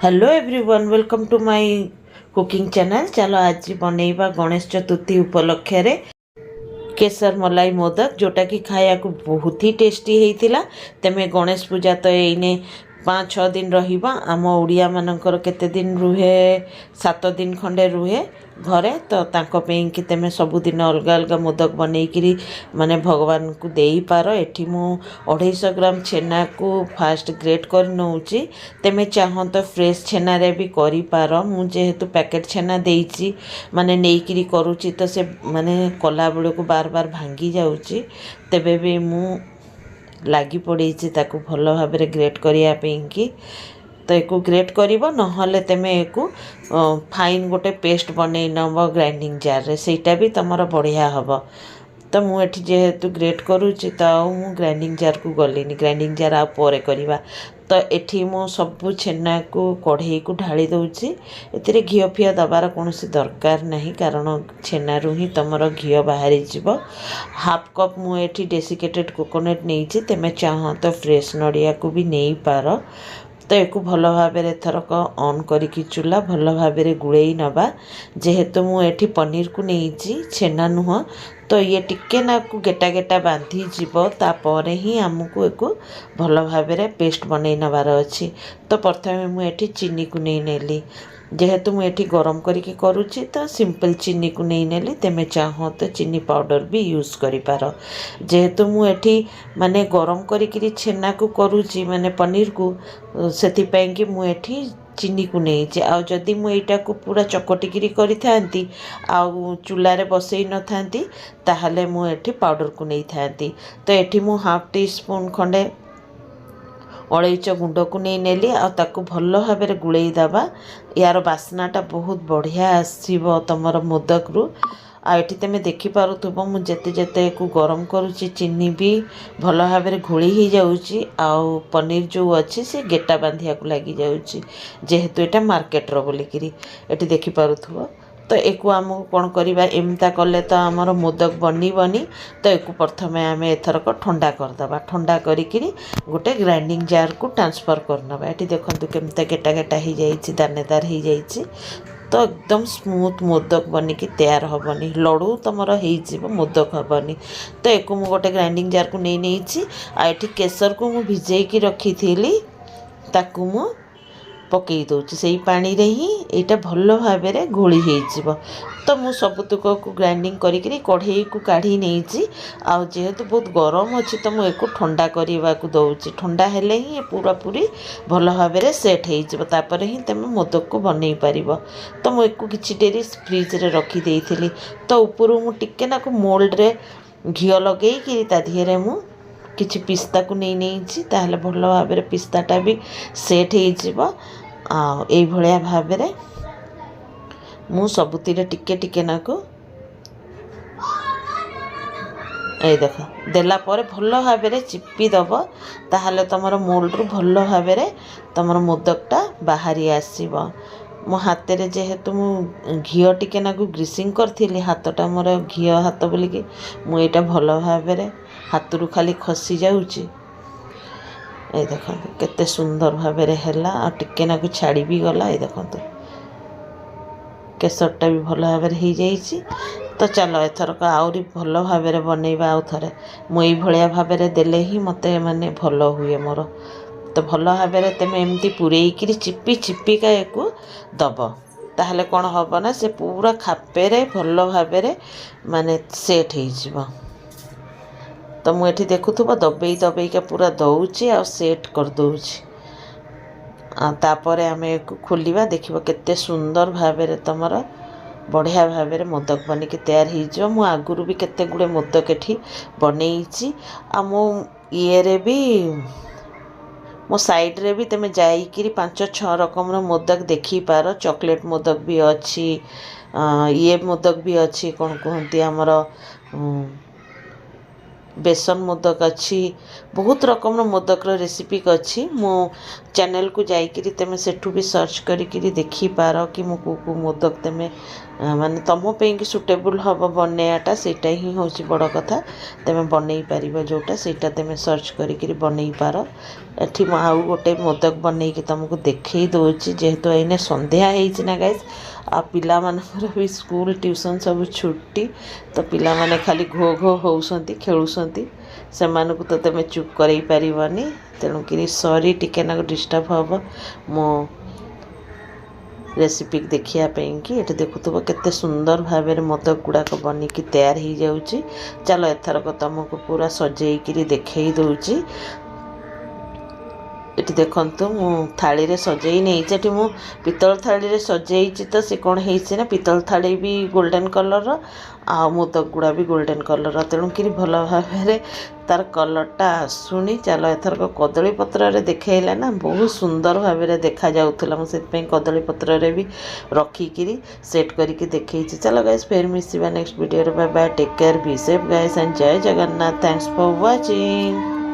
Hello everyone welcome to my cooking channel. चलो आज बनैबा गणेश चतुर्थी उपलक्ष्य रे केसर मलाई मोदक जोटा कि खाया को बहुत ही टेस्टी होता। तेमे गणेश पूजा तो एने 5-6 दिन रहिबा। आम ओडिया मानकर केते दिन रुहे, 7 दिन खंडे रुहे घरे। तो तांको पें कि तेमे सबुदिन अलग अलग मोदक बनैकिरी माने भगवान को देई पारो। एठी मु 250 ग्राम छेना को फास्ट ग्रेट कर नउची। तेमे चाहो तो फ्रेश छेना रे भी करि पारो। मु जेहेतु पैकेट छेना देइची माने नेइकिरी करूची तो से माने कला बेले को बार बार भांगी जाउची। तेबे भी मु लागी पड़ेछि ताकू भल भाव ग्रेट करिया कि तो एको ग्रेट करिवो नहले तेमे एको फाइन गोटे पेस्ट बनै नब ग्राइंडिंग जार रे सेटा भी तमर बढ़िया हबो। तो मु एठी जेहेतु ग्रेट करूची तो मु ग्राइंडिंग जार को गलिनी। ग्राइंडिंग जार आ परे करिवा। तो एठी मु सबु छेना को कढ़ई को ढाली दउची। एतिरे घियो फियो दबार कोनोसी दरकार नहीं कारण छेना रु ही तमर घियो बाहरी जिवो। हाफ कप मु एठी डेसिकेटेड कोकोनट नेइची। तेमे चाहो तो फ्रेश नड़िया को भी नहीं पारो। तो एक भल भाव एथरक ऑन करिकी चूल्हा भल भाव गुड़े नवा। जेहेतु मु एठी पनीर को नहीं छेना नुह तो ये टिके ना को गेटा गेटा बांधी जीव तापर ही आमको एक भल भाव पेस्ट बनै नवार अच्छी। तो प्रथमे मु एठी चीनी को नहीं नेली। जेहेतु मु एठी गरम करिकी करूची तो सिंपल चीनी को नहीं नेली। तेमे चाहो तो चीनी पाउडर भी यूज करि पारो। जेहेतु मु एठी माने गरम करिकी छेना को करूची माने पनीर को सेति पैं कि मु एठी चीनी को नहीं आ जदि मु एटा को पूरा चकटिकी करी थांती आउ चूल्हा बसई न थांती ताहले मु एठी पाउडर को नहीं थांती। तो एठी मु हाफ टी स्पून खंडे अलैच गुंड को नहीं नेली आ ताकू भल भाव गुड़े दबा। यार बास्नाटा बहुत बढ़िया आसो तुमर मोदक रु। आठी तुम देखिपु मुझे जेते को गरम करुच्ची चीनी भी भल भाव घोली हो जाऊँगी। आउ पनीर जो अच्छी से गेटा बांधिया को लगी जाऊँगी जेहेतु यहाँ मार्केटर बोलिकी ये देखिपु। तो एक आमको कौन करवा एमता कले तो आमर मोदक बननी। तो एक प्रथमे आम एथरक ठंडा करदे। ठंडा करी गोटे ग्राइंडिंग जार को ट्रांसफर करनवा। ये देखो केमता गेटा गेटा हो जाइए दानेदार हो जाइए। तो एकदम स्मूथ मोदक बनिकी तैयार हेनी लड़ू तुमर हो मोदक हेनी। तो एक मु गोटे ग्राइंडिंग जार को नहीं आठी केसर को मु भिजेकी रखी थी ताकू मु पकई दूची से पानी रे ही यहाँ भल भाव घोली हो। तो मु सबुतक को ग्राइंडिंग करी कढ़ई को काढ़ी नहीं आ जेहेतु बहुत गरम अच्छी तो मुझे ठंडा करने को दौची। ठंडा हेले ही पूरा पूरी भल भाव सेट हो ही तुम मोदक को बनई पार। तो मुझे किसी डेरी फ्रिज रे रखी देइथिली। तो ऊपर मु टिके ना को मोल्ड रे घियो लगे ताधीरे मु किछि पिस्ता को नहीं ताहले भल भाव पिस्ताटा भी सेट हो भलिया भाव मु सबुतिर टिके टिके ना को ए देख देला पर भल भाव चिपी दब ताहले तुमर मोल्ड रु भल भाव तुमर मोदकटा बाहरी आसीबो। मो हाथ रे जेहेतु मु घियो टिके ना को ग्रीसिंग करथिली हाथटा मोर घियो हाथ बोलिकी मु एटा भल भाव हाथ रु खाली खसी जाउची। ए देखो केते सुंदर भाव हैला आ टिके ना को छाड़ी भी गला। ए देखो केसरटा भी भल भाव हो जाइए। तो चलो एथरक आउरी भल भाव बनैबा आउ थरे मु एई भलिया भाव देले ही मते माने भल हुए मोर। तो भल भाव तुम एमती पूरेकी चिपी चिपिका को दब ताहले कौन हम ना से पूरा खापेरे भल भाव माने सेट हो। तो मुझे देखुब दबे दबेका पूरा दौची आ सेट कर दूची। तापर आम खोलिया देखिए केते सुंदर भाव तुमर बढ़िया भाव मोदक बनिकी तैयार हो। मु आगुरी भी केते गुड़े मोदक एठी बनई आ मो ये भी मो साइड रे भी तुम जाइकिरी 5-6 रकम मोदक देखी पार। चॉकलेट मोदक भी अच्छी ये मोदक भी अच्छी कौन कहती आमर बेसन मोदक अच्छी बहुत रकम मोदकर रेसिपी अच्छी मो चैनल को जाइकरी तुम सेठू भी सर्च करी देखी पार कि मो को मोदक तुम माने तुम पे सुटेबल हम बनवाटा सेटा ही हूँ बड़ कथा तुम बनई पार जोटा से तुम सर्च करी बनई पार एठी आउ गोटे मोदक बनई तुमको देखई दूची जेहेतु एने संध्या होना गाइस आ पिला मानकर भी स्कूल ट्यूशन सब छुट्टी तो पिला माने खाली घो घो होउसंती खेलुसंती से मानक तो तुम चुप करई पारिबनी तेणुक सॉरी टिके ना डिस्टर्ब हम मो रेसिपी देखापी कि ये देखुव केते सुंदर भाव में मोदक गुड़ाक बनिकी तैयार हो जाऊँगी चलो एथरक तुमको पूरा सजेकरी देखई दूची ये देखु मु थाली रे सजई नहीं मु पितल थाली रे सजई तो सी कौन है पितल थाली भी गोल्डन कलर आ मोदक गुड़ा भी गोल्डन कलर तेणुक भल भाव तार कलरटा आसुनी चलो एथरक कदली पत्र रे देखला ना बहुत सुंदर भाव में देखा जाऊला मुझे कदली पत्र रे भी रखिकी सेट करके देखी चलो गाइस फिर मिसिबा next video bye bye take care be safe guys and जय जगन्नाथ थैंक्स फॉर वाचिंग।